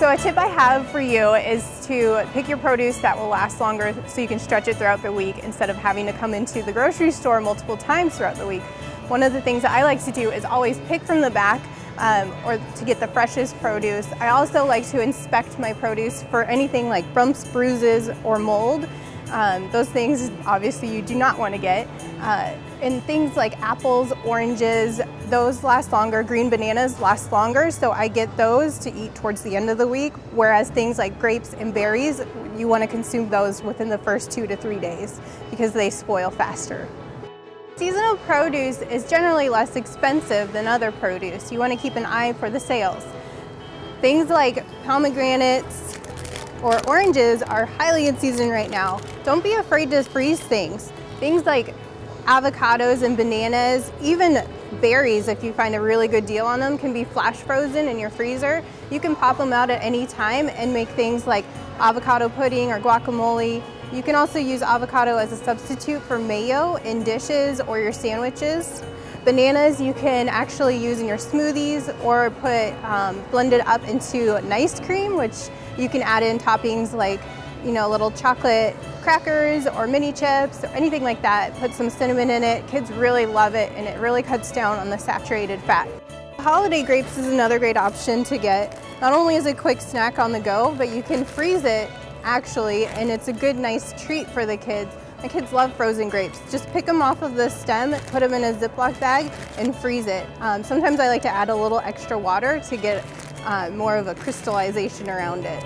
So a tip I have for you is to pick your produce that will last longer so you can stretch it throughout the week instead of having to come into the grocery store multiple times throughout the week. One of the things that I like to do is always pick from the back or to get the freshest produce. I also like to inspect my produce for anything like bumps, bruises, or mold. Those things obviously you do not want to get. And things like apples, oranges, those last longer. Green bananas last longer, so I get those to eat towards the end of the week, whereas things like grapes and berries, you want to consume those within the first 2 to 3 days because they spoil faster. Seasonal produce is generally less expensive than other produce. You want to keep an eye for the sales. Things like pomegranates or oranges are highly in season right now. Don't be afraid to freeze things. Things like avocados and bananas, even berries, if you find a really good deal on them, can be flash frozen in your freezer. You can pop them out at any time and make things like avocado pudding or guacamole. You can also use avocado as a substitute for mayo in dishes or your sandwiches. Bananas you can actually use in your smoothies or put blended up into an ice cream, which you can add in toppings like little chocolate crackers or mini chips or anything like that. Put some cinnamon in it. Kids really love it, and it really cuts down on the saturated fat. Holiday grapes is another great option to get. Not only is it a quick snack on the go, but you can freeze it actually, and it's a good nice treat for the kids. My kids love frozen grapes. Just pick them off of the stem, put them in a Ziploc bag, and freeze it. Sometimes I like to add a little extra water to get more of a crystallization around it.